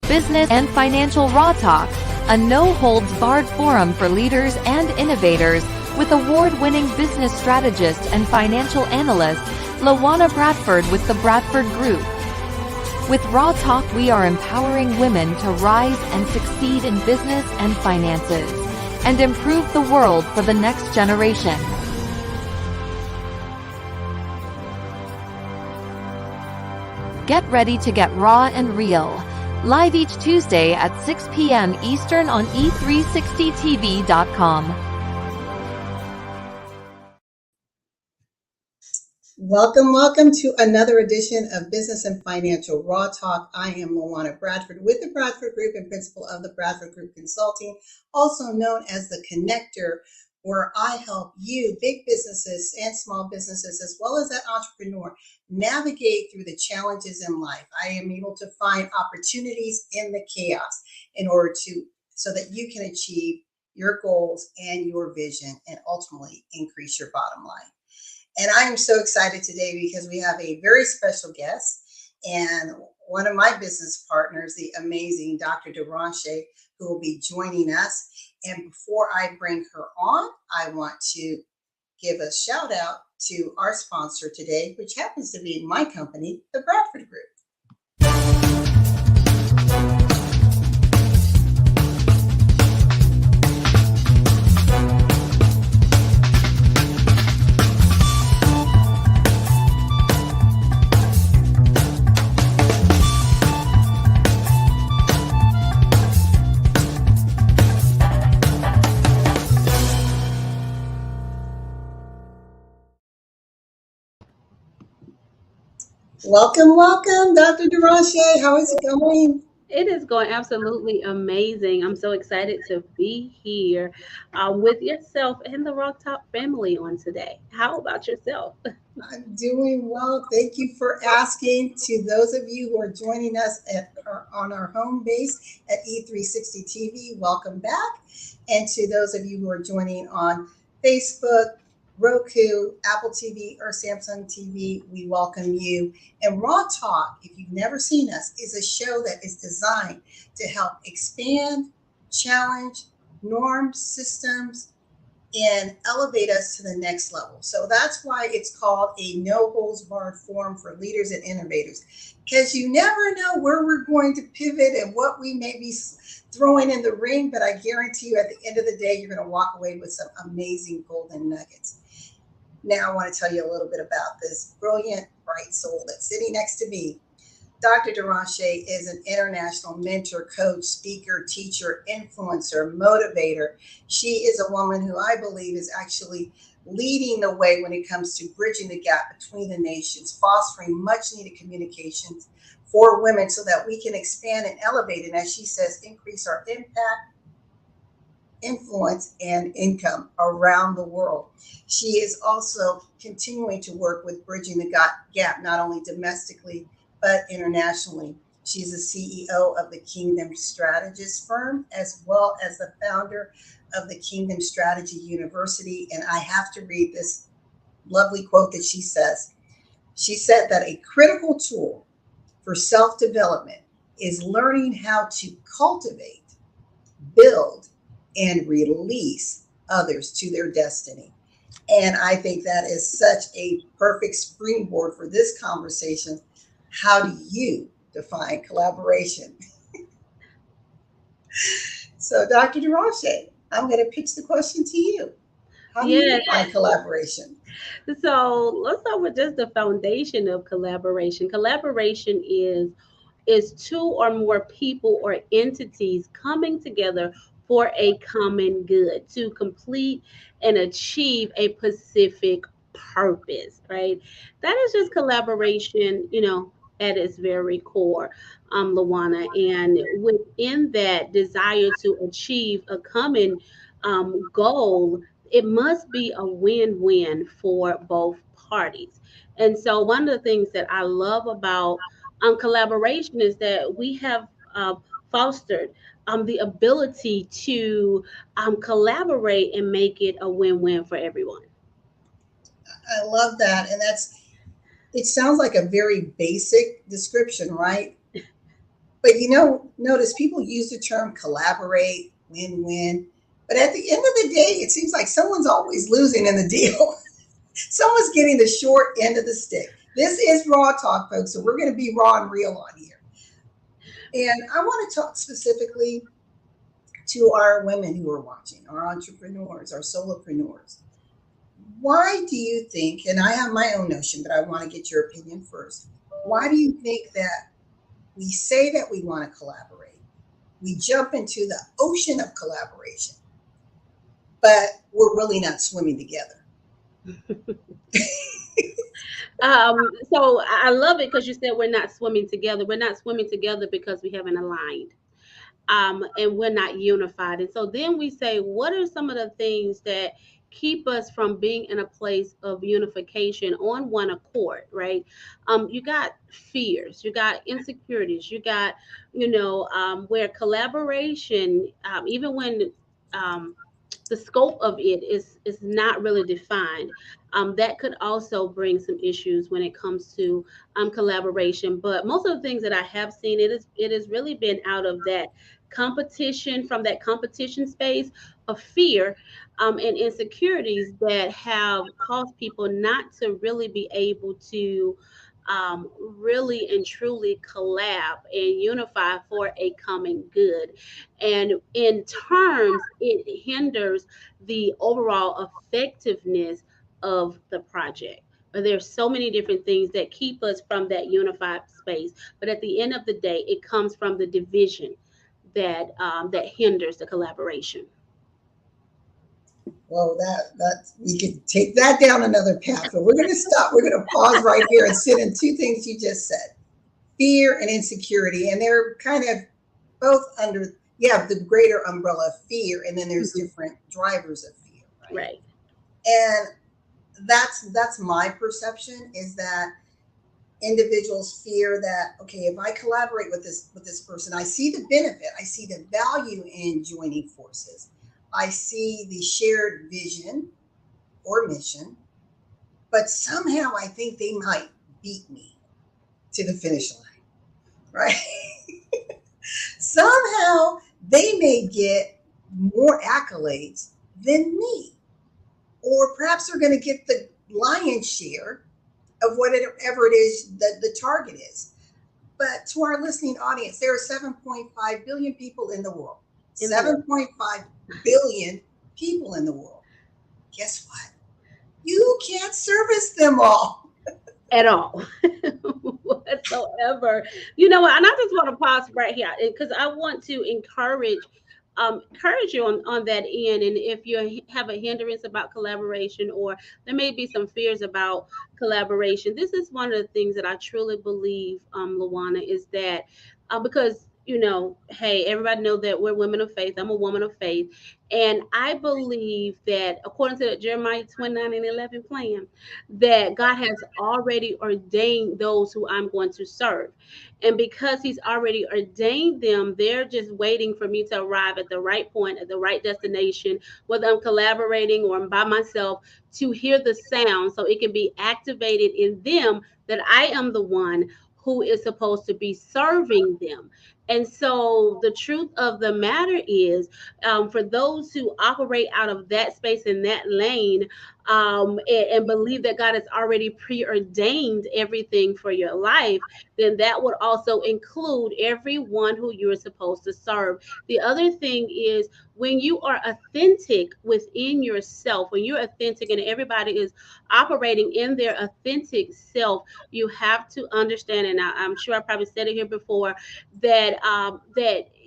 Business and Financial Raw Talk, a no-holds-barred forum for leaders and innovators with award-winning business strategist and financial analyst, LaWanna Bradford with the Bradford Group. With Raw Talk, we are empowering women to rise and succeed in business and finances, and improve the world for the next generation. Get ready to get raw and real. Live each Tuesday at 6 p.m. Eastern on e360tv.com. Welcome to another edition of Business and Financial Raw Talk. I am LaWanna Bradford with the Bradford Group and principal of the Bradford Group Consulting, also known as the Connector, where I help you, big businesses and small businesses, as well as that entrepreneur, navigate through the challenges in life. I am able to find opportunities in the chaos so that you can achieve your goals and your vision and ultimately increase your bottom line. And I am so excited today because we have a very special guest and one of my business partners, the amazing Dr. Derashay, who will be joining us. And before I bring her on, I want to give a shout out to our sponsor today, which happens to be my company, the Bradford Group. Welcome, Dr. Derashay. How is it going? It is going absolutely amazing. I'm so excited to be here with yourself and the Rock Top family on today. How about yourself? I'm doing well. Thank you for asking. To those of you who are joining us on our home base at E360 TV, welcome back. And to those of you who are joining on Facebook, Roku, Apple TV, or Samsung TV, we welcome you. And Raw Talk, if you've never seen us, is a show that is designed to help expand, challenge norms, systems, and elevate us to the next level. So that's why it's called a no-holds-barred forum for leaders and innovators, because you never know where we're going to pivot and what we may be throwing in the ring, but I guarantee you at the end of the day, you're going to walk away with some amazing golden nuggets. Now I want to tell you a little bit about this brilliant, bright soul that's sitting next to me. Dr. Derashay is an international mentor, coach, speaker, teacher, influencer, motivator. She is a woman who I believe is actually leading the way when it comes to bridging the gap between the nations, fostering much needed communications for women so that we can expand and elevate, and as she says, increase our impact, influence, and income around the world. She is also continuing to work with bridging the gap, not only domestically, but internationally. She's the CEO of the Kingdom Strategist firm, as well as the founder of the Kingdom Strategy University. And I have to read this lovely quote that she says. She said that a critical tool for self-development is learning how to cultivate, build, and release others to their destiny. And I think that is such a perfect springboard for this conversation. How do you define collaboration? So, Dr. Derashay, I'm going to pitch the question to you. How do you define collaboration? So let's start with just the foundation of collaboration. Collaboration is two or more people or entities coming together for a common good to complete and achieve a specific purpose, right? That is just collaboration, at its very core, LaWanna. And within that desire to achieve a common goal, it must be a win-win for both parties. And so one of the things that I love about collaboration is that we have fostered the ability to collaborate and make it a win-win for everyone. I love that. And it sounds like a very basic description, right? But notice people use the term collaborate, win-win. But at the end of the day, it seems like someone's always losing in the deal. Someone's getting the short end of the stick. This is Raw Talk, folks, so we're going to be raw and real on here. And I want to talk specifically to our women who are watching, our entrepreneurs, our solopreneurs. Why do you think, and I have my own notion, but I want to get your opinion first. Why do you think that we say that we want to collaborate? We jump into the ocean of collaboration, but we're really not swimming together. So I love it because you said we're not swimming together. We're not swimming together because we haven't aligned. And we're not unified. And so then we say, what are some of the things that keep us from being in a place of unification on one accord, right? You got fears, you got insecurities, you got, where collaboration, even when the scope of it is not really defined. That could also bring some issues when it comes to collaboration. But most of the things that I have seen, it has really been out of that competition, from that competition space of fear and insecurities that have caused people not to really be able to really and truly collab and unify for a common good. And in terms, it hinders the overall effectiveness of the project. But there's so many different things that keep us from that unified space. But at the end of the day, it comes from the division that hinders the collaboration. Well, that we could take that down another path, but we're going to stop. We're going to pause right here and sit in two things you just said: fear and insecurity, and they're kind of both under the greater umbrella of fear, and then there's different drivers of fear, right? Right. And that's my perception, is that individuals fear that, okay, if I collaborate with this person, I see the benefit, I see the value in joining forces, I see the shared vision or mission, but somehow I think they might beat me to the finish line, right? Somehow they may get more accolades than me, or perhaps they're going to get the lion's share of whatever it is that the target is. But to our listening audience, there are 7.5 billion people in the world. 7.5 billion people in the world. Guess what? You can't service them all. At all. Whatsoever. You know what? And I just want to pause right here because I want to encourage you on that end. And if you have a hindrance about collaboration, or there may be some fears about collaboration, this is one of the things that I truly believe, LaWanna, is that because hey, everybody know that we're women of faith. I'm a woman of faith. And I believe that according to the Jeremiah 29:11 plan, that God has already ordained those who I'm going to serve. And because he's already ordained them, they're just waiting for me to arrive at the right point, at the right destination, whether I'm collaborating or I'm by myself, to hear the sound so it can be activated in them that I am the one who is supposed to be serving them. And so the truth of the matter is, for those who operate out of that space in that lane, and believe that God has already preordained everything for your life, then that would also include everyone who you're supposed to serve. The other thing is, when you are authentic within yourself, when you're authentic and everybody is operating in their authentic self, you have to understand, and I'm sure I probably said it here before, that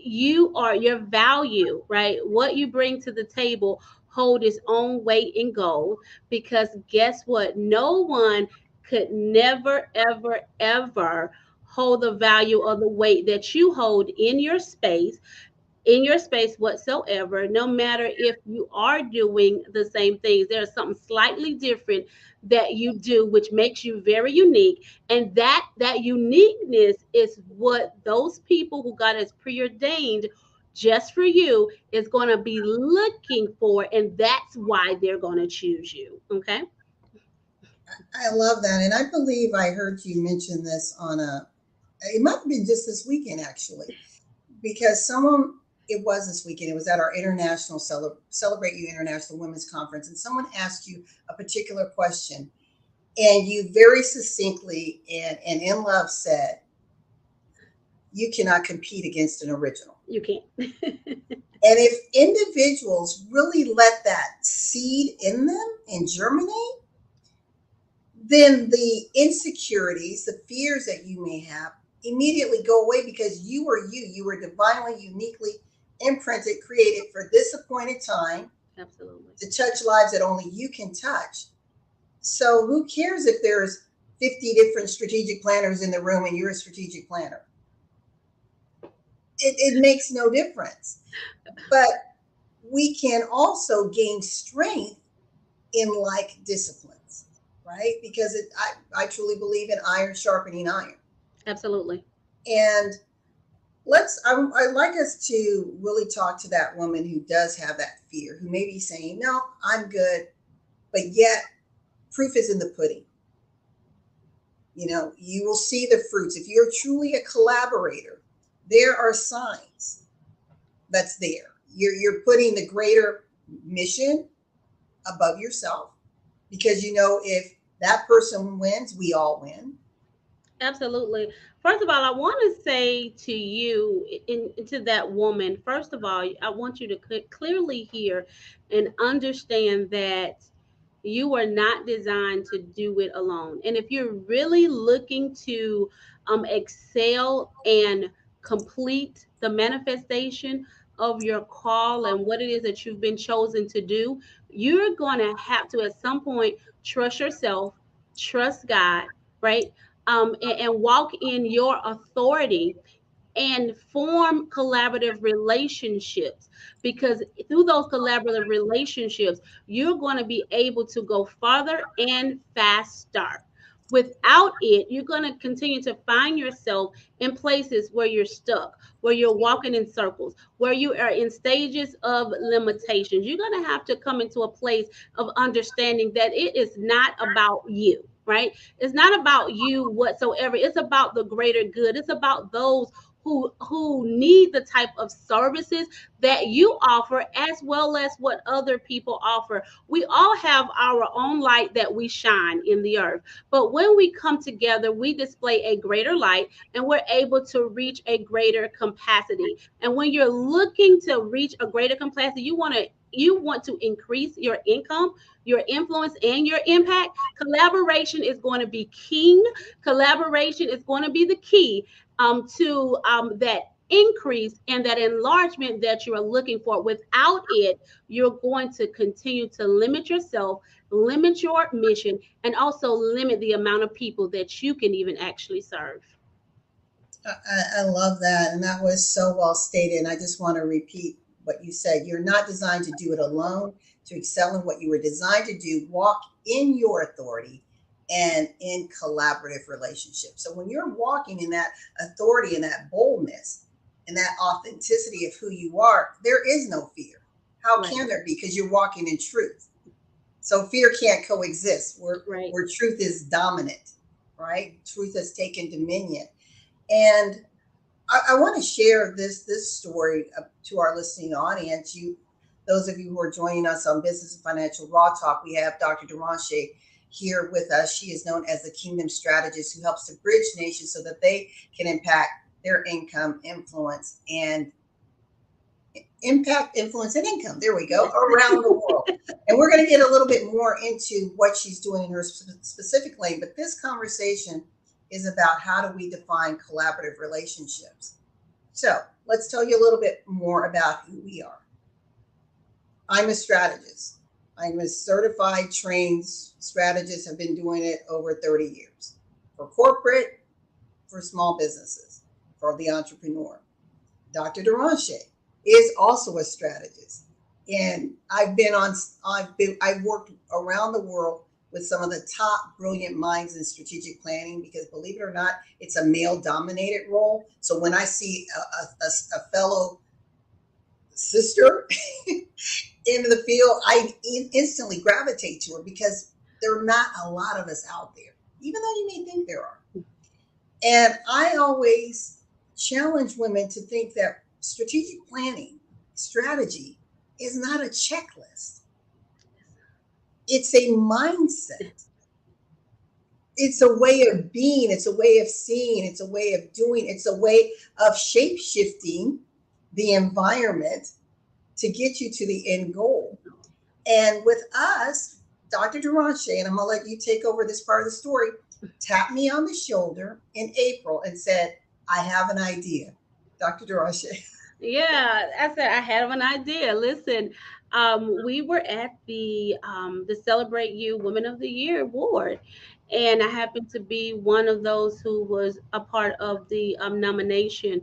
you are your value, right? What you bring to the table hold its own weight in gold, because guess what? No one could never, ever, ever hold the value or the weight that you hold in your space whatsoever, no matter if you are doing the same things. There's something slightly different that you do which makes you very unique, and that uniqueness is what those people who God has preordained just for you is going to be looking for, and that's why they're going to choose you. Okay. I love that. And I believe I heard you mention this on it might have been just this weekend actually, because it was this weekend, it was at our international Celebrate You International Women's Conference, and someone asked you a particular question, and you very succinctly and in love said, you cannot compete against an original. You can't. And if individuals really let that seed in them and germinate, then the insecurities, the fears that you may have immediately go away, because you are you. You were divinely, uniquely imprinted, created for this appointed time. Absolutely. To touch lives that only you can touch. So who cares if there's 50 different strategic planners in the room and you're a strategic planner? It makes no difference. But we can also gain strength in like disciplines, right? Because I truly believe in iron sharpening iron. Absolutely. And I'd like us to really talk to that woman who does have that fear, who may be saying, no, I'm good, but yet proof is in the pudding. You will see the fruits. If you're truly a collaborator, there are signs that's there. You're putting the greater mission above yourself, because if that person wins, we all win. Absolutely. First of all, I want to say to you, to that woman, first of all, I want you to clearly hear and understand that you are not designed to do it alone. And if you're really looking to excel and complete the manifestation of your call and what it is that you've been chosen to do, you're going to have to at some point trust yourself, trust God, right? And walk in your authority and form collaborative relationships, because through those collaborative relationships you're going to be able to go farther and faster. Without it, you're going to continue to find yourself in places where you're stuck, where you're walking in circles, where you are in stages of limitations. You're going to have to come into a place of understanding that it is not about you, right? It's not about you whatsoever. It's about the greater good. It's about those who need the type of services that you offer, as well as what other people offer. We all have our own light that we shine in the earth, but when we come together, we display a greater light and we're able to reach a greater capacity. And when you're looking to reach a greater capacity, you want to increase your income, your influence, and your impact. Collaboration is going to be king. Collaboration is going to be the key to that increase and that enlargement that you are looking for. Without it, you're going to continue to limit yourself, limit your mission, and also limit the amount of people that you can even actually serve. I love that. And that was so well stated. And I just want to repeat what you said. You're not designed to do it alone. To excel in what you were designed to do, walk in your authority and in collaborative relationships. So when you're walking in that authority and that boldness and that authenticity of who you are, there is no fear. How can there be? Because you're walking in truth. So fear can't coexist where truth is dominant, right? Truth has taken dominion. And I want to share this story to our listening audience. Those of you who are joining us on Business and Financial Raw Talk, we have Dr. Derashay here with us. She is known as the Kingdom Strategist, who helps to bridge nations so that they can impact their income, influence, and income. There we go, around the world. And we're going to get a little bit more into what she's doing in her specific lane. But this conversation is about how do we define collaborative relationships. So let's tell you a little bit more about who we are. I'm a strategist. I'm a certified, trained strategist. I've been doing it over 30 years for corporate, for small businesses, for the entrepreneur. Dr. Derashay is also a strategist. And I've worked around the world with some of the top brilliant minds in strategic planning, because believe it or not, it's a male dominated role. So when I see a fellow sister in the field, I instantly gravitate to her, because there are not a lot of us out there, even though you may think there are. And I always challenge women to think that strategic planning, strategy, is not a checklist, it's a mindset. It's a way of being, it's a way of seeing, it's a way of doing, it's a way of shape shifting the environment to get you to the end goal. And with us, Dr. Derashay, and I'm going to let you take over this part of the story, tapped me on the shoulder in April and said, I have an idea. Dr. Derashay. Yeah, I said I had an idea. Listen, we were at the Celebrate You Women of the Year award, and I happened to be one of those who was a part of the nomination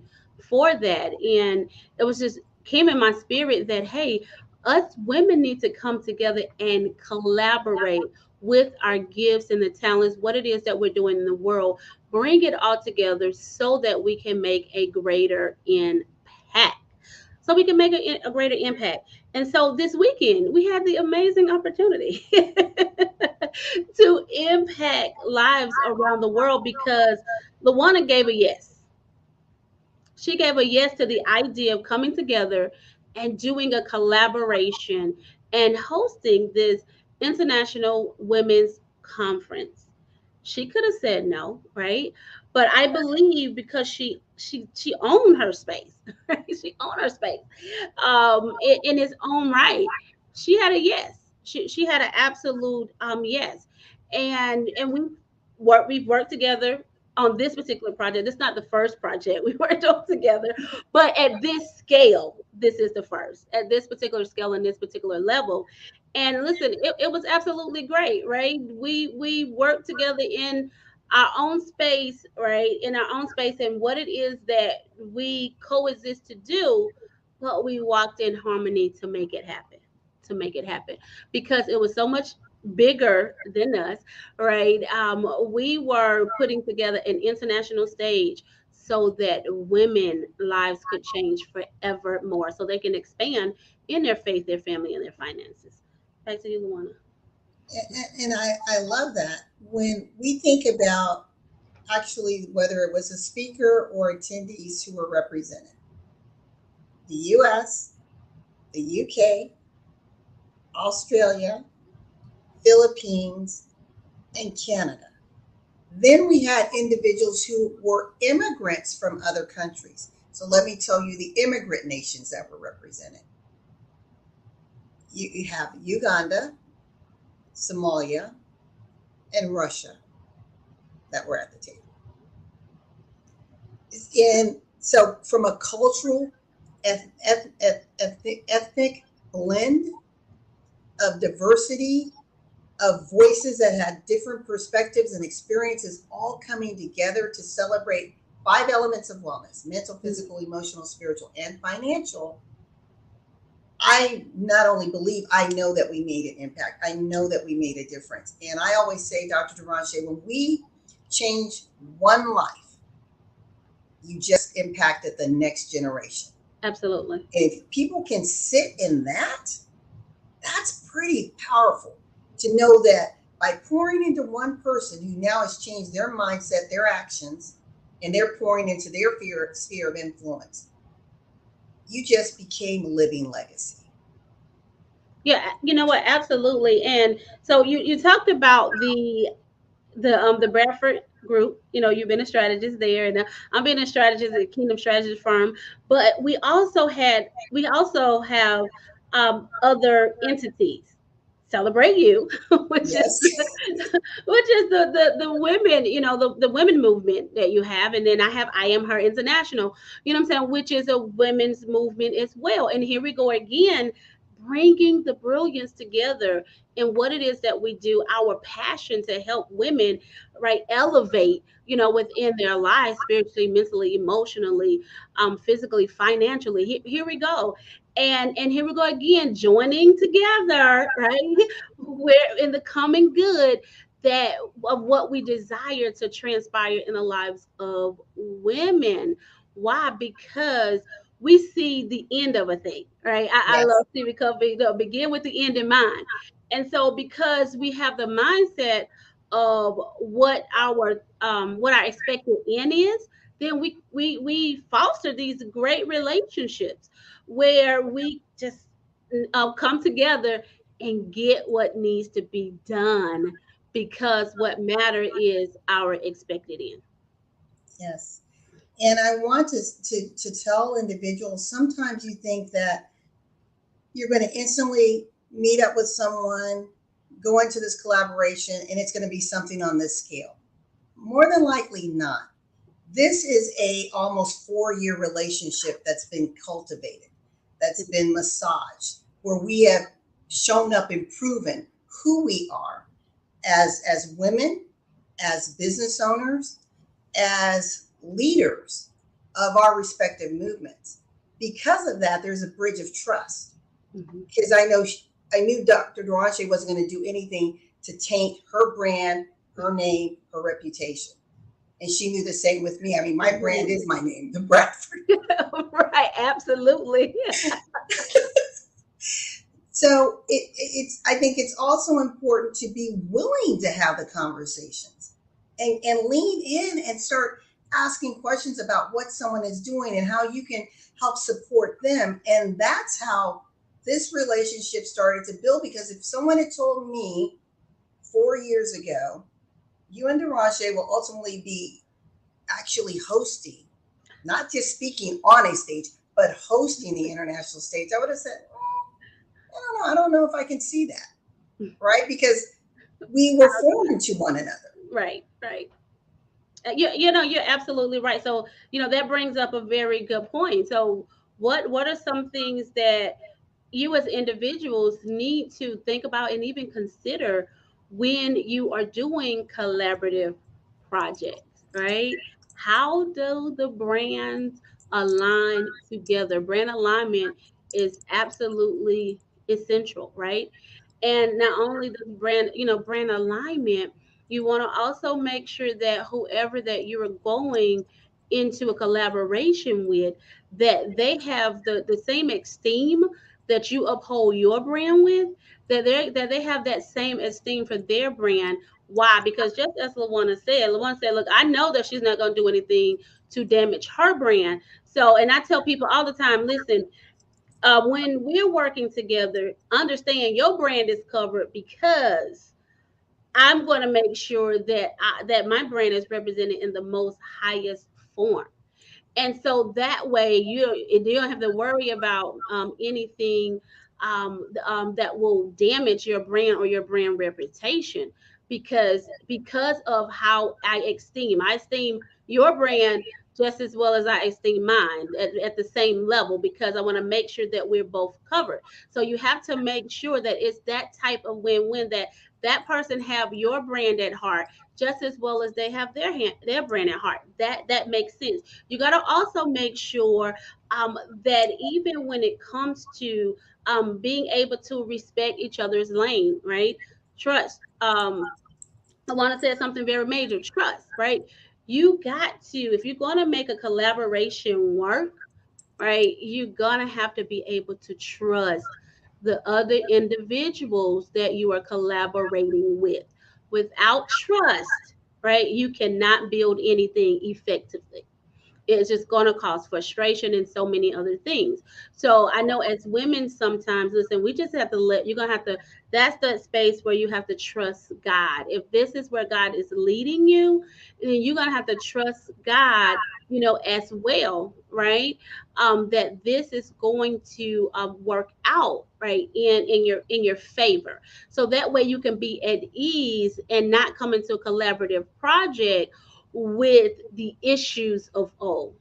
for that, and it was just came in my spirit that hey, us women need to come together and collaborate with our gifts and the talents, what it is that we're doing in the world, bring it all together so that we can make a greater impact, so we can make a greater impact. And so this weekend, we had the amazing opportunity to impact lives around the world because LaWanna gave a yes. She gave a yes to the idea of coming together and doing a collaboration and hosting this international women's conference. She could have said no, right? But I believe because she owned her space, right? She owned her space in its own right. She had a yes. She had an absolute yes, and we've worked together on this particular project. It's not the first project we worked on together, but at this scale, this is the first at this particular scale and this particular level. And listen, it was absolutely great, right? We worked together in our own space, right? In our own space, and what it is that we coexist to do, but we walked in harmony to make it happen. To make it happen, because it was so much bigger than us, right? We were putting together an international stage so that women lives could change forevermore, so they can expand in their faith, their family, and their finances. Back to you, Luana. And I love that. When we think about actually whether it was a speaker or attendees who were represented, the US, the UK, Australia, Philippines, and Canada. Then we had individuals who were immigrants from other countries. So let me tell you the immigrant nations that were represented. You have Uganda, Somalia, and Russia that were at the table. And so, from a cultural, ethnic blend of diversity, of voices that had different perspectives and experiences all coming together to celebrate five elements of wellness: mental, physical, emotional, spiritual, and financial. I not only believe, I know that we made an impact. I know that we made a difference. And I always say, Dr. Derashay, when we change one life, you just impacted the next generation. Absolutely. If people can sit in that, that's pretty powerful to know that by pouring into one person who now has changed their mindset, their actions, and they're pouring into their sphere of influence, you just became a living legacy. Yeah, you know what? Absolutely. And so you talked about the Bradford Group. You know, you've been a strategist there, and I'm being a strategist at Kingdom Strategist Firm. But we also have other entities. Celebrate You, which is Yes. which is the women, you know, the women movement that you have, and then I Am Her International, you know what I'm saying, which is a women's movement as well. And here we go again, bringing the brilliance together in what it is that we do, our passion to help women, right, elevate, you know, within their lives, spiritually, mentally, emotionally, physically, financially. Here we go. And here we go again, joining together, right? We're in the common good that of what we desire to transpire in the lives of women. Why? Because we see the end of a thing, right? I Yes. love see recovery, begin with the end in mind. And so because we have the mindset of what our expected end is, then we foster these great relationships where we just come together and get what needs to be done, because what matter is our expected end. Yes. And I want to tell individuals, sometimes you think that you're going to instantly meet up with someone, go into this collaboration, and it's going to be something on this scale. More than likely not. This is a almost 4-year relationship that's been cultivated, that's been massaged, where we have shown up and proven who we are as women, as business owners, as leaders of our respective movements. Because of that, there's a bridge of trust. Because I knew Dr. Derashay wasn't going to do anything to taint her brand, her name, her reputation. And she knew the same with me. I mean, my brand is my name, the Bradford. Right, absolutely. So it's. I think it's also important to be willing to have the conversations and lean in and start asking questions about what someone is doing and how you can help support them. And that's how this relationship started to build. Because if someone had told me 4 years ago, you and Derashay will ultimately be actually hosting, not just speaking on a stage, but hosting the international stage, I would have said, I don't know if I can see that, right? Because we were foreign to one another. Right, right. You know, you're absolutely right. So, that brings up a very good point. So, what are some things that you as individuals need to think about and even consider when you are doing collaborative projects, right? How do the brands align together? Brand alignment is absolutely essential, right? And not only the brand alignment, you want to also make sure that whoever that you're going into a collaboration with, that they have the same esteem that you uphold your brand with, that they have that same esteem for their brand. Why? Because just as LaWanna said, look, I know that she's not going to do anything to damage her brand. So, and I tell people all the time, listen, when we're working together, understand your brand is covered, because I'm going to make sure that my brand is represented in the most highest form. And so that way you don't have to worry about anything that will damage your brand or your brand reputation, because of how I esteem your brand just as well as I esteem mine at the same level, because I want to make sure that we're both covered. So you have to make sure that it's that type of win-win, that person have your brand at heart just as well as they have their brand at heart. That makes sense. You got to also make sure that even when it comes to being able to respect each other's lane, right? Trust. I want to say something very major. Trust, right? You got to, if you're going to make a collaboration work, right? You're going to have to be able to trust the other individuals that you are collaborating with. Without trust, right, you cannot build anything effectively. It's just going to cause frustration and so many other things. So I know as women, sometimes, listen, we just have to you're going to have to, that's the space where you have to trust God. If this is where God is leading you, then you're going to have to trust God, as well, right? That this is going to work out, right, in your favor. So that way you can be at ease and not come into a collaborative project with the issues of whole,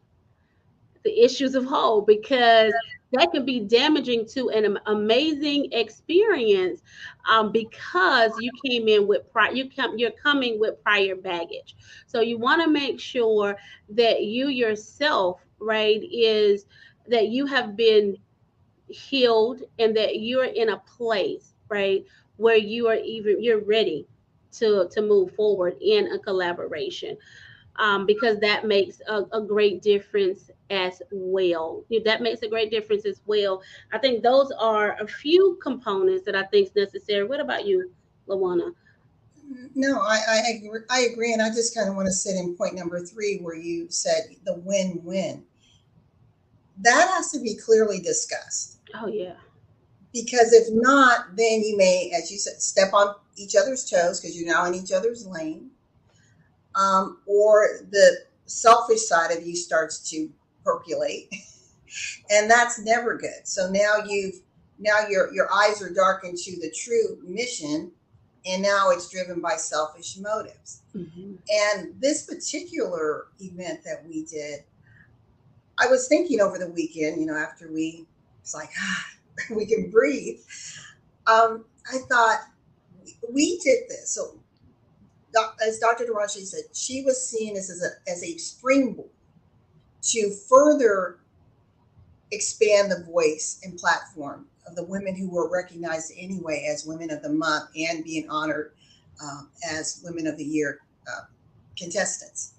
because that can be damaging to an amazing experience, because you came in with you're coming with prior baggage. So you want to make sure that you yourself, right, is that you have been healed and that you're in a place, right, where you're ready to move forward in a collaboration, because that makes a great difference as well. That makes a great difference as well. I think those are a few components that I think is necessary. What about you, LaWanna? No, I agree, and I just kind of want to sit in point number three where you said the win-win. That has to be clearly discussed Oh yeah. because if not, then you may, as you said, step on each other's toes because you're now in each other's lane, or the selfish side of you starts to percolate, and that's never good. So now your eyes are darkened to the true mission, and now it's driven by selfish motives. Hmm. And this particular event that we did, I was thinking over the weekend, after it's like, we can breathe. I thought we did this. So, as Dr. Derashay said, she was seeing this as a springboard to further expand the voice and platform of the women who were recognized anyway as Women of the Month and being honored as Women of the Year contestants.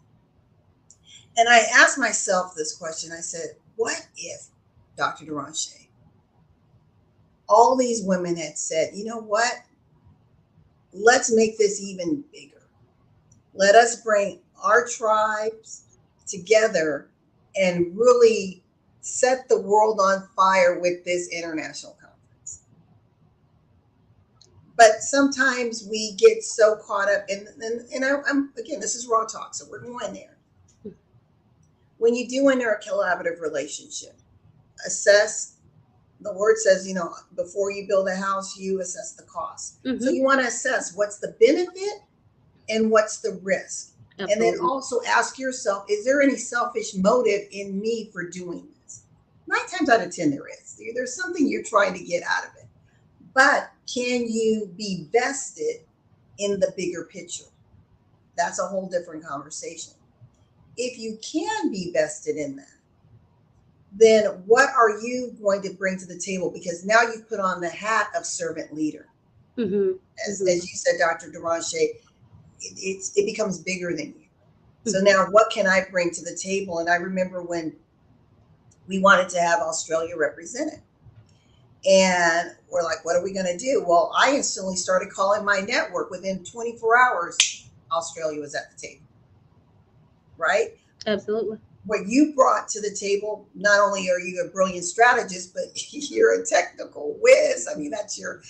And I asked myself this question. I said, what if, Dr. Derashay, all these women had said, you know what? Let's make this even bigger. Let us bring our tribes together and really set the world on fire with this international conference. But sometimes we get so caught up and I'm again, this is raw talk, so we're going there. When you do enter a collaborative relationship, assess, the word says, before you build a house, you assess the cost. So Hmm. you want to assess what's the benefit and what's the risk. And then Absolutely. also ask yourself, is there any selfish motive in me for doing this? 9 times out of 10, there is. There's something you're trying to get out of it. But can you be vested in the bigger picture? That's a whole different conversation. If you can be vested in that, then what are you going to bring to the table? Because now you've put on the hat of servant leader. Hmm. As you said, Dr. Derashay, it becomes bigger than you. So Hmm. now what can I bring to the table? And I remember when we wanted to have Australia represented. And we're like, what are we going to do? Well, I instantly started calling my network. Within 24 hours, Australia was at the table, right? Absolutely. What you brought to the table, not only are you a brilliant strategist, but you're a technical whiz. I mean, that's your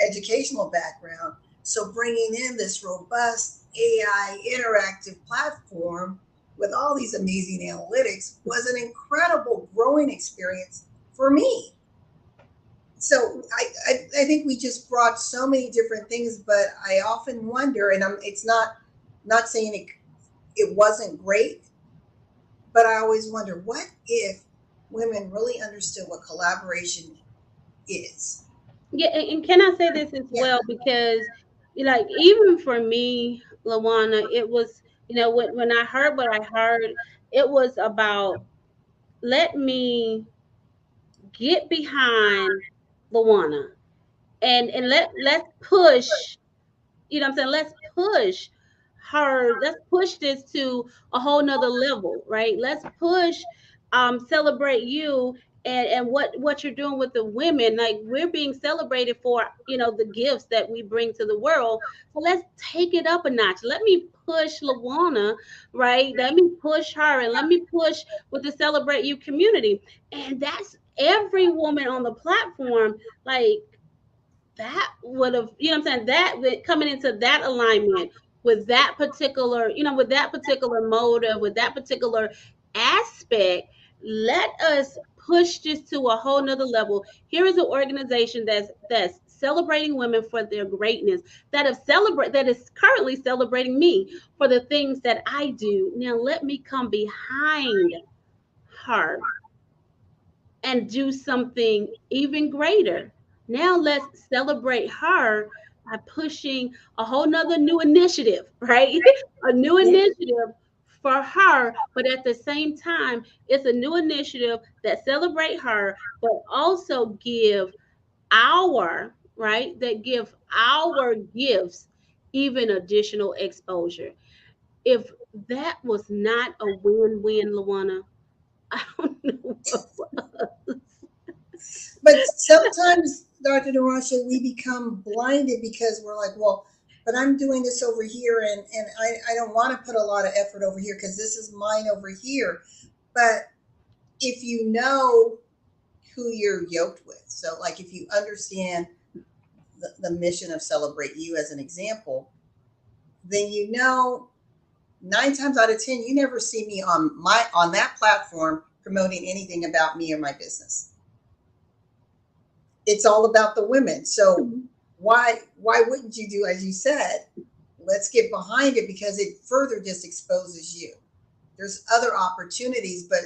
educational background. So bringing in this robust AI interactive platform with all these amazing analytics was an incredible growing experience for me. So I think we just brought so many different things, but I often wonder, and it's not saying it wasn't great, but I always wonder, what if women really understood what collaboration is? Yeah, and can I say this as Yeah. well? Because, like, even for me, Lawana, it was, when I heard what I heard, it was about, let me get behind Lawana, and let's push, what I'm saying, let's push her, let's push this to a whole nother level, right? Let's push, celebrate you, and what you're doing with the women. Like, we're being celebrated for, the gifts that we bring to the world. So let's take it up a notch. Let me push Lawana, right? Let me push her, and let me push with the celebrate you community. And that's every woman on the platform. Like, that would have, I'm saying, that coming into that alignment with that particular, with that particular motive, with that particular aspect, let us push this to a whole nother level. Here is an organization that's celebrating women for their greatness, that is currently celebrating me for the things that I do. Now let me come behind her and do something even greater. Now let's celebrate her by pushing a whole nother new initiative, right? A new Yeah. initiative for her, but at the same time, it's a new initiative that celebrate her, but also give that give our gifts even additional exposure. If that was not a win-win, Luana, I don't know what was. But sometimes, Dr. Derashay, we become blinded because we're like, well, but I'm doing this over here, and I don't want to put a lot of effort over here because this is mine over here. But if you know who you're yoked with, so like if you understand the mission of Celebrate You as an example, then you know 9 times out of 10, you never see me on that platform promoting anything about me or my business. It's all about the women. So why wouldn't you do as you said? Let's get behind it because it further just exposes you. There's other opportunities, but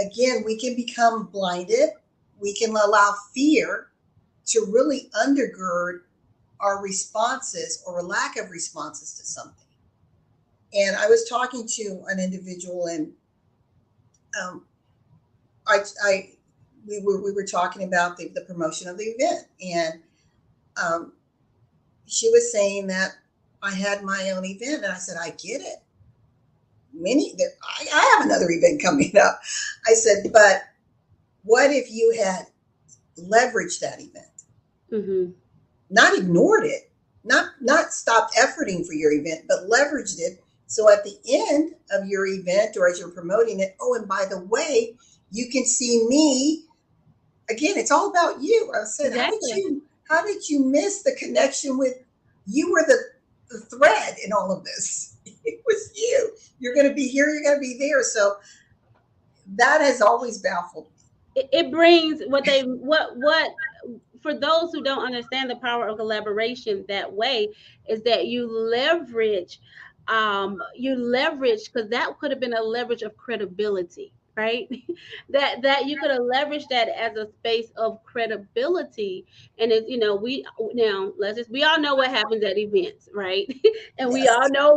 again, we can become blinded. We can allow fear to really undergird our responses or lack of responses to something. And I was talking to an individual, and we were talking about the promotion of the event, and she was saying that I had my own event, and I said, I get it. I have another event coming up. I said, but what if you had leveraged that event, not ignored it, not stopped efforting for your event, but leveraged it. So at the end of your event or as you're promoting it, oh, and by the way, you can see me. Again, it's all about you. I said, Exactly. how did you miss the connection with you were the thread in all of this? It was you. You're going to be here. You're going to be there. So that has always baffled me. It brings what for those who don't understand the power of collaboration that way is that you leverage because that could have been a leverage of credibility, right? that you could have leveraged that as a space of credibility. And it, we now let's just we all know what happens at events, right? And we Yes. all know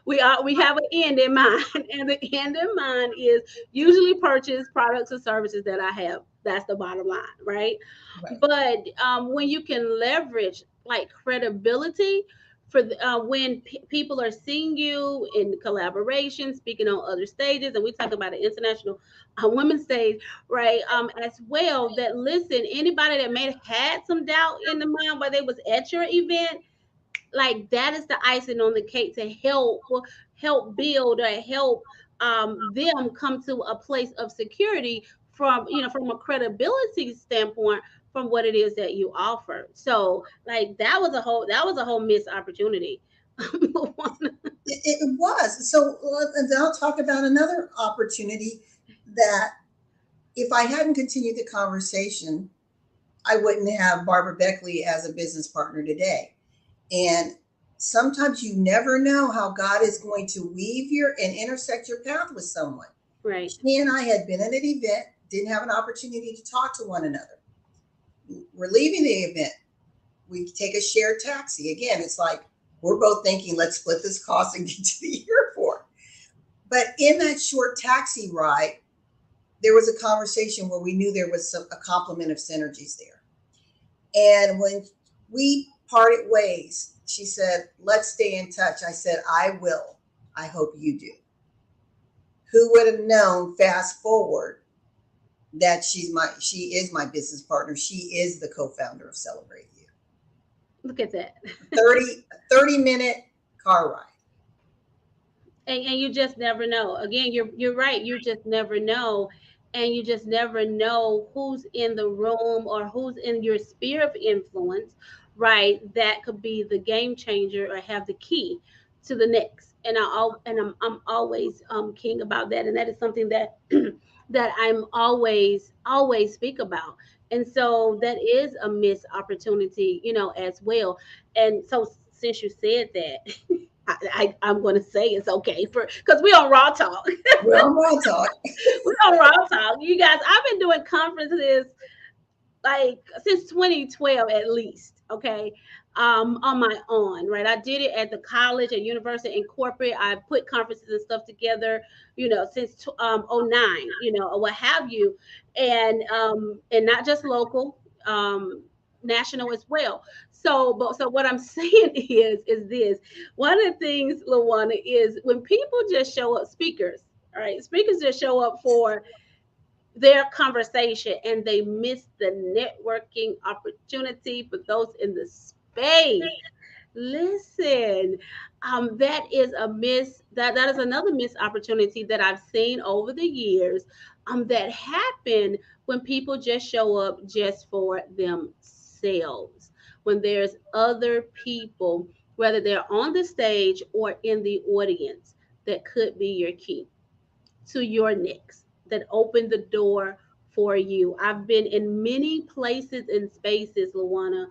we have an end in mind. And the end in mind is usually purchase products or services that I have. That's the bottom line, right? Right. But when you can leverage like credibility when people are seeing you in collaboration, speaking on other stages, and we talk about an international women's stage, right? As well, that listen, anybody that may have had some doubt in the mind while they was at your event, like that is the icing on the cake to help build or help them come to a place of security from a credibility standpoint from what it is that you offer. So like that was a whole missed opportunity. It was. So, and then I'll talk about another opportunity that if I hadn't continued the conversation, I wouldn't have Barbara Beckley as a business partner today. And sometimes you never know how God is going to weave and intersect your path with someone. Right. She and I had been at an event, didn't have an opportunity to talk to one another. We're leaving the event. We take a shared taxi. Again, it's like we're both thinking, let's split this cost and get to the airport. But in that short taxi ride, there was a conversation where we knew there was a complement of synergies there. And when we parted ways, she said, let's stay in touch. I said, I will. I hope you do. Who would have known, fast forward, that she is my business partner. She is the co-founder of Celebrate You. Look at that. 30-minute car ride. And you just never know. Again, you're right. You just never know. And you just never know who's in the room or who's in your sphere of influence, right? That could be the game changer or have the key to the next. And I'm always king about that. And that is something that that I'm always speak about. And so that is a missed opportunity, as well. And so since you said that, I'm going to say it's okay because we're on Raw Talk. We're on Raw Talk. We're on Raw Talk. You guys, I've been doing conferences like since 2012 at least, okay, on my own, right? I did it at the college, at university, and corporate. I put conferences and stuff together, since '09, or what have you, and not just local, national as well. So what I'm saying is this. One of the things, LaWanna, is when people just show up, speakers, all right, speakers just show up for their conversation and they miss the networking opportunity for those in the space. Listen, that is a miss. That is another missed opportunity that I've seen over the years. That happen when people just show up just for themselves. When there's other people, whether they're on the stage or in the audience, that could be your key to your next, that open the door for you. I've been in many places and spaces, LaWanna,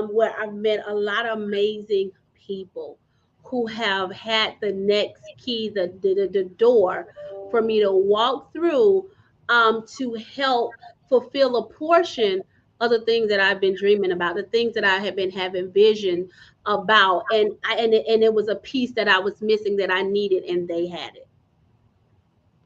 where I've met a lot of amazing people who have had the next key, the door for me to walk through, to help fulfill a portion of the things that I've been dreaming about, the things that I have been having vision about. And it was a piece that I was missing that I needed, and they had it.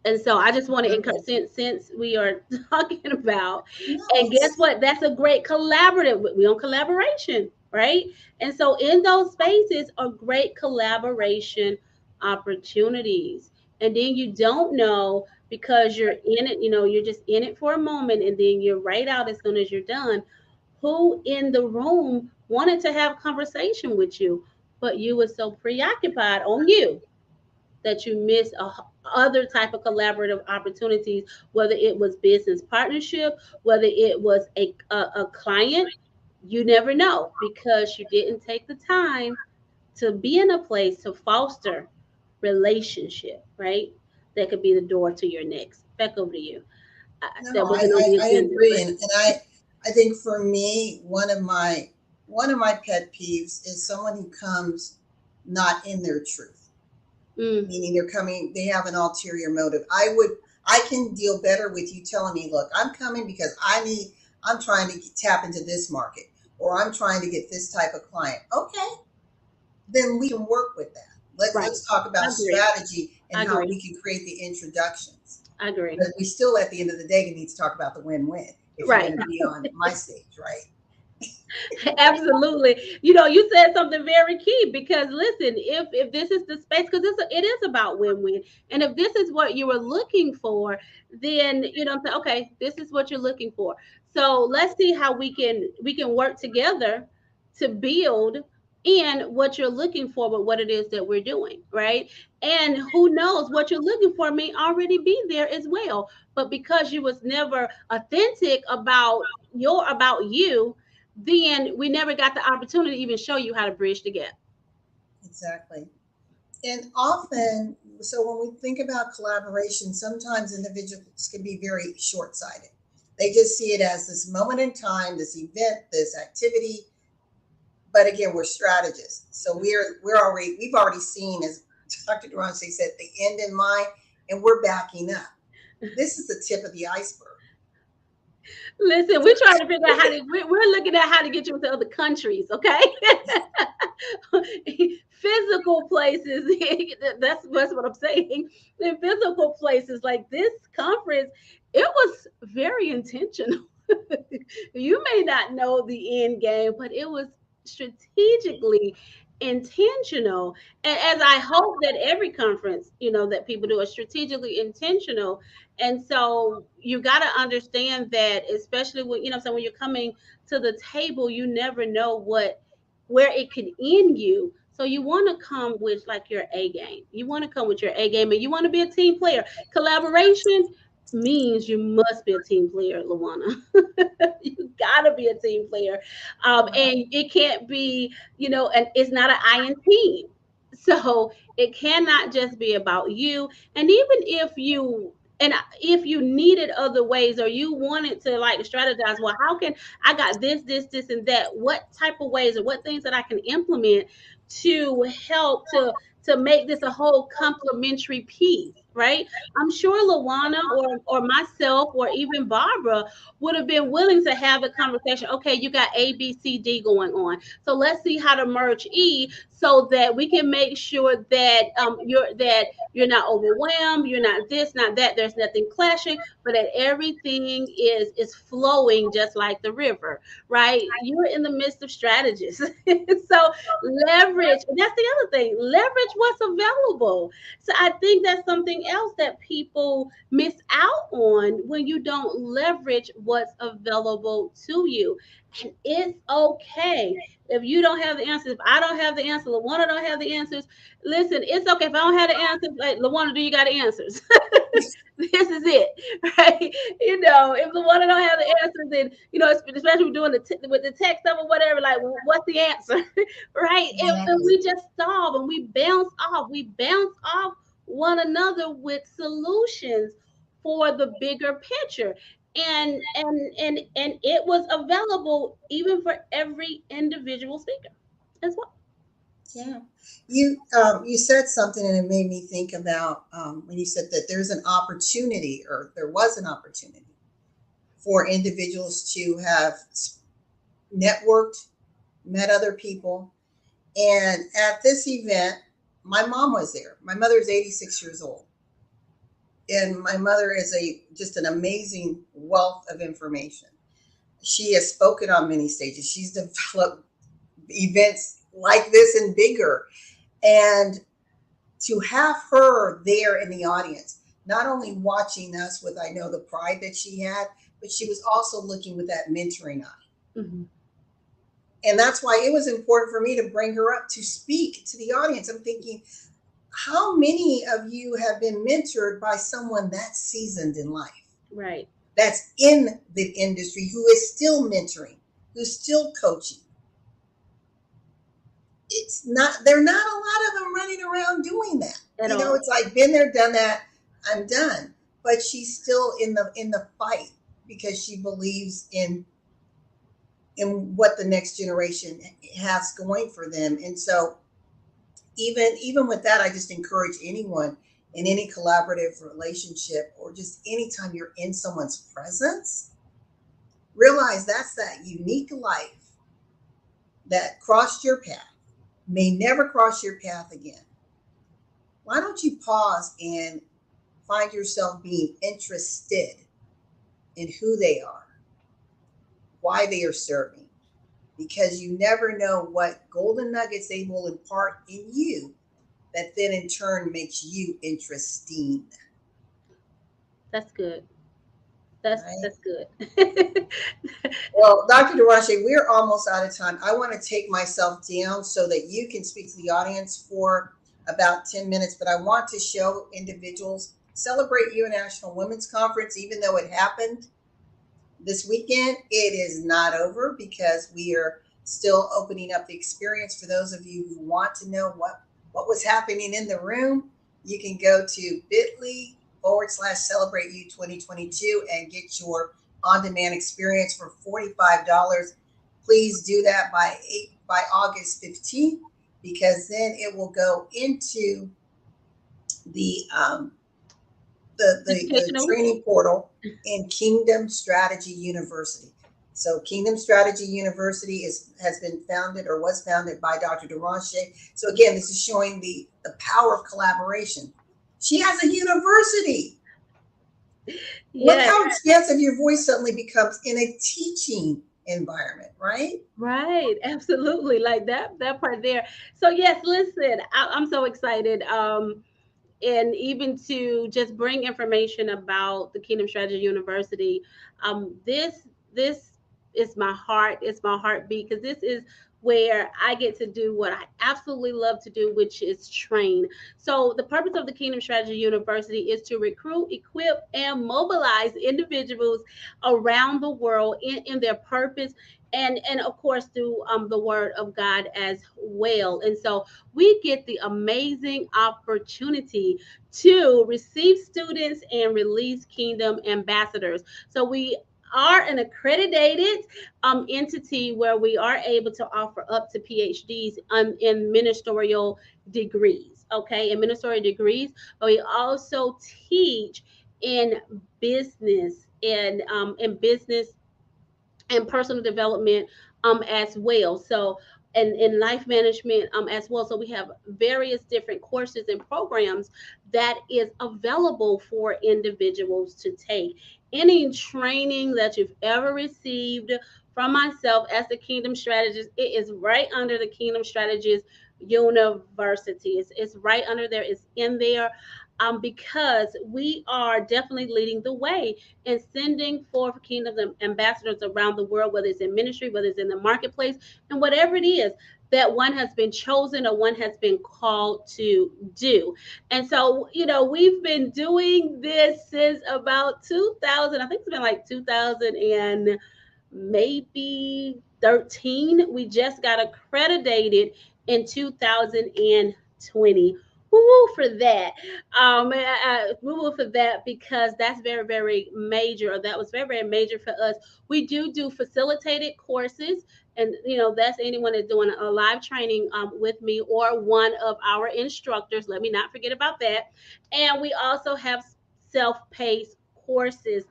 And so I just want to encourage, since we are talking about, and guess Nice. what? That's a great collaborative. We on collaboration, right? And so in those spaces are great collaboration opportunities. And then you don't know, because you're in it, you're just in it for a moment, and then you're right out as soon as you're done. Who in the room wanted to have conversation with you, but you were so preoccupied on you that you miss other type of collaborative opportunities, whether it was business partnership, whether it was a client. You never know, because you didn't take the time to be in a place to foster relationship, right? That could be the door to your next. Back over to you. That No, wasn't on the I agenda, agree, but and I think for me, one of my pet peeves is someone who comes not in their truth, mm, meaning they have an ulterior motive. I can deal better with you telling me, look, I'm coming because I'm trying to tap into this market, or I'm trying to get this type of client. Okay, then we can work with that. right. Let's talk I about agree. strategy and I how agree. we can create the introductions. I agree. But we still, at the end of the day, need to talk about the win-win if you're Right. going to be on my stage, right? Absolutely. You said something very key, because listen, if this is the space, because it is about win-win. And if this is what you were looking for, then I'm saying, okay, this is what you're looking for. So let's see how we can work together to build in what you're looking for, but what it is that we're doing, right? And who knows, what you're looking for may already be there as well. But because you was never authentic about you, then we never got the opportunity to even show you how to bridge the gap. Exactly. And often, so when we think about collaboration, sometimes individuals can be very short-sighted. They just see it as this moment in time, this event, this activity. But again, we're strategists, so we've already seen, as Dr. Derashay said, the end in mind, and we're backing up. This is the tip of the iceberg. Listen, we're trying to figure out we're looking at how to get you into other countries, okay? Physical places, that's what I'm saying. In physical places like this conference, it was very intentional. You may not know the end game, but it was strategically intentional. And as I hope that every conference, that people do, is strategically intentional. And so you got to understand that, especially when, so when you're coming to the table, you never know where it could end you. So you want to come with like your A game. You want to come with your A game, and you want to be a team player. Collaboration means you must be a team player, LaWanna. You gotta be a team player, and it can't be, and it's not an I in team. So it cannot just be about you. And even if you needed other ways, or you wanted to like strategize, well, how can I got this, and that? What type of ways, or what things that I can implement to help to make this a whole complementary piece, right? I'm sure LaWanna or myself or even Barbara would have been willing to have the conversation. Okay, you got A, B, C, D going on. So let's see how to merge E, so that we can make sure that you're not overwhelmed, you're not this, not that, there's nothing clashing, but that everything is flowing just like the river, right? You're in the midst of strategists. So leverage, that's the other thing, leverage what's available. So I think that's something something else that people miss out on when you don't leverage what's available to you. And it's okay if you don't have the answers. If I don't have the answer, LaWanna don't have the answers. Listen, it's okay if I don't have the answers. Like, LaWanna, do you got the answers? This is it, right? If LaWanna don't have the answers, then especially with doing with the text stuff or whatever, like, well, what's the answer, right? And Exactly. we just solve and we bounce off. We bounce off one another with solutions for the bigger picture. And it was available even for every individual speaker as well. Yeah. You said something and it made me think about when you said that there's an opportunity, or there was an opportunity for individuals to have networked, met other people. And at this event, my mom was there. My mother is 86 years old. And my mother is just an amazing wealth of information. She has spoken on many stages. She's developed events like this and bigger. And to have her there in the audience, not only watching us with, I know, the pride that she had, but she was also looking with that mentoring eye. Mm-hmm. And that's why it was important for me to bring her up to speak to the audience. I'm thinking, how many of you have been mentored by someone that's seasoned in life? Right. That's in the industry, who is still mentoring, who's still coaching. There are not a lot of them running around doing that. At all. It's like, been there, done that, I'm done. But she's still in the fight because she believes in what the next generation has going for them. And so even with that, I just encourage anyone in any collaborative relationship, or just anytime you're in someone's presence, realize that's that unique life that crossed your path, may never cross your path again. Why don't you pause and find yourself being interested in who they are, why they are serving? Because you never know what golden nuggets they will impart in you, that then in turn makes you interesting. That's good. That's Right? that's good. Well, Dr. Derashay, we're almost out of time. I want to take myself down so that you can speak to the audience for about 10 minutes, but I want to show individuals Celebrate You National Women's Conference. Even though it happened this weekend, it is not over, because we are still opening up the experience for those of you who want to know what was happening in the room. You can go to bit.ly/celebrate you 2022 and get your on-demand experience for $45. Please do that by August 15th, because then it will go into the the Educational. training portal in Kingdom Strategy University. So Kingdom Strategy University has been founded, or was founded, by Dr. Derashay. So again, this is showing the power of collaboration. She has a university. Look Yes. how expansive your voice suddenly becomes in a teaching environment, right? Right, absolutely, like that part there. So yes, listen, I'm so excited. And even to just bring information about the Kingdom Strategy University. This is my heart. It's my heartbeat, because this is where I get to do what I absolutely love to do, which is train. So the purpose of the Kingdom Strategy University is to recruit, equip, and mobilize individuals around the world in their purpose, and of course through the word of God as well. And so we get the amazing opportunity to receive students and release kingdom ambassadors. So we are an accredited entity where we are able to offer up to PhDs in ministerial degrees. Okay, in ministerial degrees, but we also teach in business and in business and personal development as well. So and in life management as well. So we have various different courses and programs that is available for individuals to take. Any training that you've ever received from myself as the Kingdom Strategist, it is right under the Kingdom Strategist University. It's right under there. It's in there. because we are definitely leading the way in sending forth kingdom ambassadors around the world, whether it's in ministry, whether it's in the marketplace, and whatever it is that one has been chosen or one has been called to do. And so, we've been doing this since about 2000. I think it's been like 2000 and maybe 13. We just got accredited in 2020. Woo for that. Woo for that, because that's very, very major, or that was very, very major for us. We do facilitated courses, and that's anyone that's doing a live training with me or one of our instructors. Let me not forget about that. And we also have self-paced courses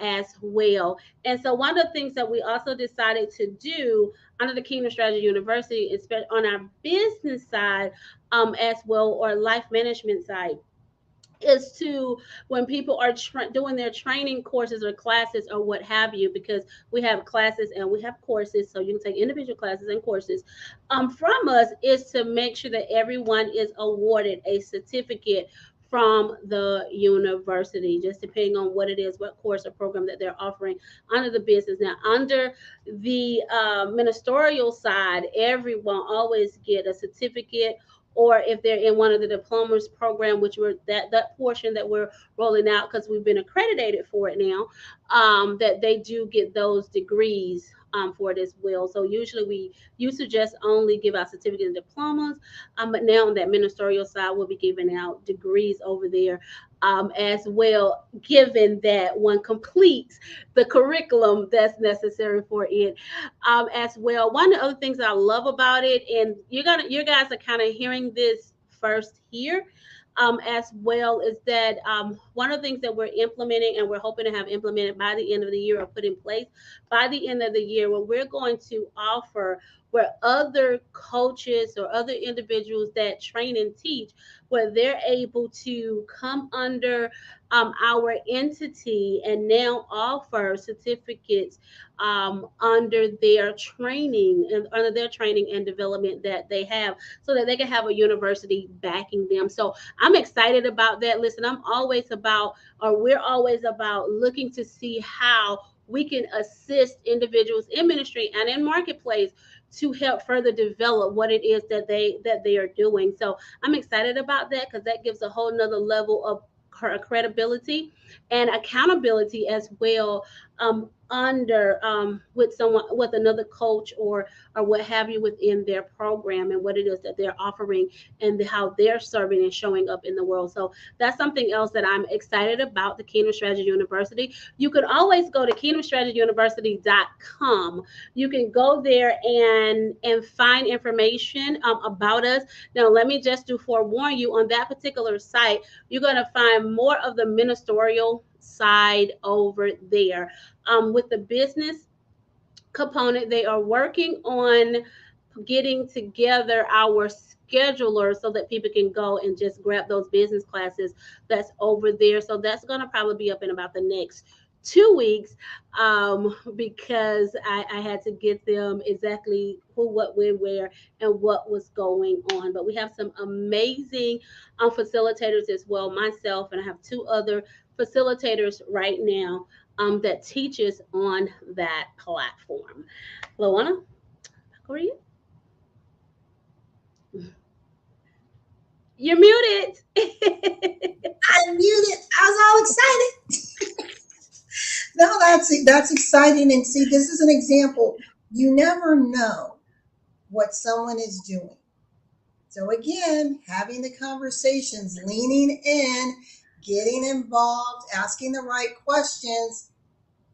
as well. And so one of the things that we also decided to do under the Kingdom Strategy University, especially on our business side, as well, or life management side, is to, when people are doing their training courses or classes or what have you, because we have classes and we have courses, so you can take individual classes and courses from us, is to make sure that everyone is awarded a certificate from the university, just depending on what it is, what course or program that they're offering under the business. Now, under the ministerial side, everyone always get a certificate, or if they're in one of the diplomas program, which we're that portion that we're rolling out, because we've been accredited for it now, that they do get those degrees for it as well. So usually we used to just only give out certificates and diplomas, but now on that ministerial side, we'll be giving out degrees over there as well, given that one completes the curriculum that's necessary for it as well. One of the other things that I love about it, and you guys are kind of hearing this first here, as well, is that one of the things that we're implementing, and we're hoping to have implemented by the end of the year, or put in place by the end of the year, where we're going to offer, where other coaches or other individuals that train and teach, where they're able to come under our entity and now offer certificates under their training and development that they have, so that they can have a university backing them. So I'm excited about that. Listen, we're always about looking to see how we can assist individuals in ministry and in marketplace to help further develop what it is that they are doing. So I'm excited about that, because that gives a whole nother level of credibility and accountability as well, under with another coach or what have you within their program, and what it is that they're offering, and how they're serving and showing up in the world. So that's something else that I'm excited about, the Kingdom Strategy University. You can always go to kingdomstrategyuniversity.com. You can go there and find information about us. Now, let me just forewarn you, on that particular site, you're going to find more of the ministerial side over there. With the business component, they are working on getting together our scheduler, so that people can go and just grab those business classes that's over there. So that's going to probably be up in about the next 2 weeks, because I had to get them exactly who, what, when, where, and what was going on. But we have some amazing facilitators as well, myself, and I have 2 other facilitators right now that teaches on that platform. LaWanna, who are you? You're muted. I'm muted. I was all excited. No, that's exciting. And see, this is an example. You never know what someone is doing. So again, having the conversations, leaning in, getting involved, asking the right questions.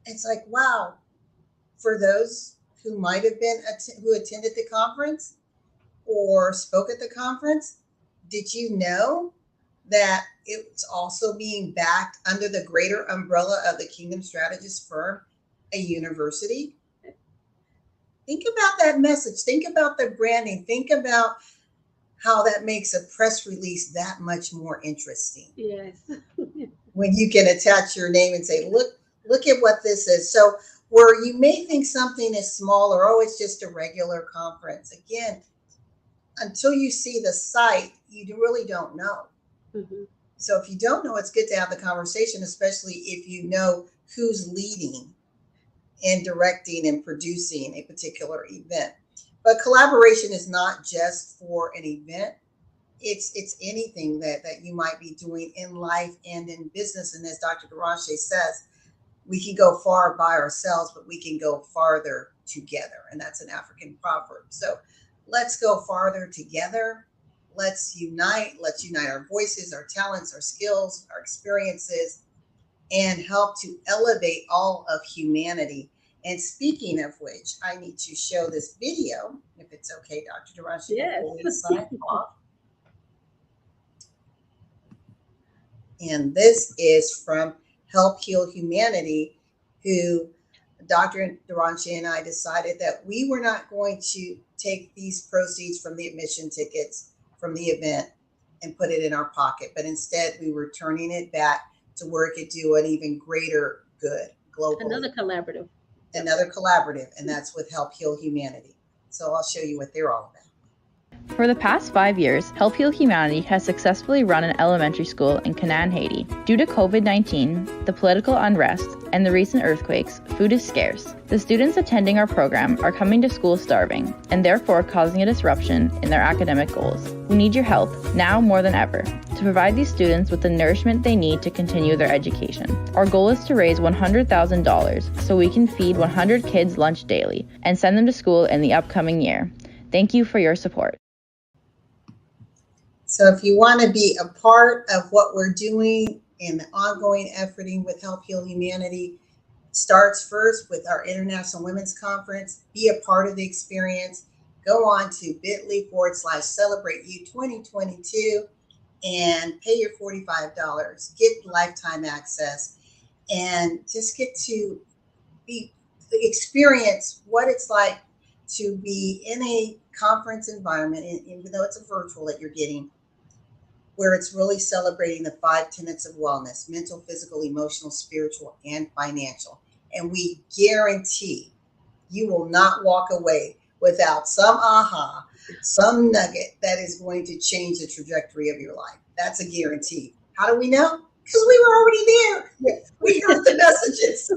It's like, wow, for those who might have been, who attended the conference or spoke at the conference, did you know that it's also being backed under the greater umbrella of the Kingdom Strategist firm, a university? Think about that message. Think about the branding. Think about how that makes a press release that much more interesting. Yes. When you can attach your name and say, look at what this is. So where you may think something is small, or, oh, it's just a regular conference. Again, until you see the site, you really don't know. Mm-hmm. So if you don't know, it's good to have the conversation, especially if you know who's leading and directing and producing a particular event. But collaboration is not just for an event. It's anything that you might be doing in life and in business. And as Dr. Derashay says, we can go far by ourselves, but we can go farther together. And that's an African proverb. So let's go farther together. Let's unite. Let's unite our voices, our talents, our skills, our experiences, and help to elevate all of humanity. And speaking of which, I need to show this video, if it's okay, Dr. Derashay, Yes. before we sign off. And this is from Help Heal Humanity, who Dr. Derashay and I decided that we were not going to take these proceeds from the admission tickets from the event and put it in our pocket, but instead we were turning it back to where it could do an even greater good globally. Another collaborative, And that's with Help Heal Humanity. So I'll show you what they're all about. For the past 5 years, Help Heal Humanity has successfully run an elementary school in Canaan, Haiti. Due to COVID-19, the political unrest, and the recent earthquakes, food is scarce. The students attending our program are coming to school starving, and therefore causing a disruption in their academic goals. We need your help, now more than ever, to provide these students with the nourishment they need to continue their education. Our goal is to raise $100,000 so we can feed 100 kids lunch daily and send them to school in the upcoming year. Thank you for your support. So if you want to be a part of what we're doing in the ongoing efforting with Help Heal Humanity, starts first with our International Women's Conference. Be a part of the experience. Go on to bit.ly/celebrate you 2022 and pay your $45. Get lifetime access and just get to experience what it's like to be in a conference environment, even though it's a virtual that you're getting, where it's really celebrating the 5 tenets of wellness: mental, physical, emotional, spiritual, and financial. And we guarantee you will not walk away without some aha, some nugget that is going to change the trajectory of your life. That's a guarantee. How do we know? Because we were already there. We heard the messages.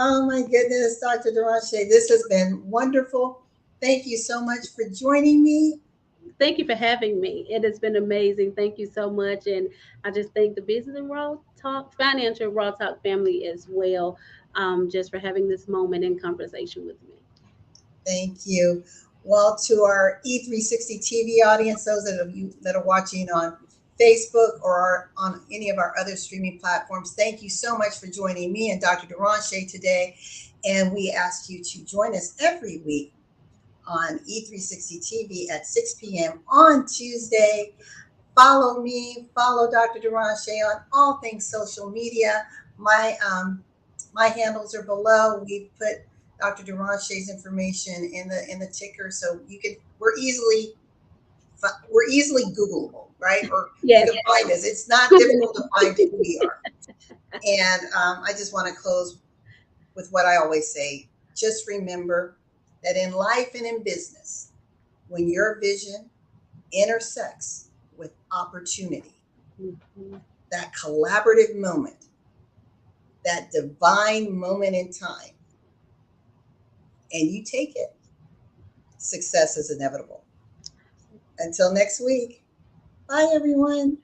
Oh my goodness, Dr. Derashay, this has been wonderful. Thank you so much for joining me. Thank you for having me. It has been amazing. Thank you so much. And I just thank the Business and Raw Talk, Financial Raw Talk family as well, just for having this moment in conversation with me. Thank you. Well, to our E360 TV audience, those of you that are watching on Facebook or on any of our other streaming platforms, thank you so much for joining me and Dr. Derashay today. And we ask you to join us every week on E360 TV at 6 p.m. on Tuesday. Follow me, follow Dr. Derashay on all things social media. My handles are below. We've put Dr. Derashay's information in the ticker, so we're easily Googleable, right? Or Yes. you can find us. It's not difficult to find who we are. And I just want to close with what I always say. Just remember that in life and in business, when your vision intersects with opportunity, that collaborative moment, that divine moment in time, and you take it, success is inevitable. Until next week, bye everyone.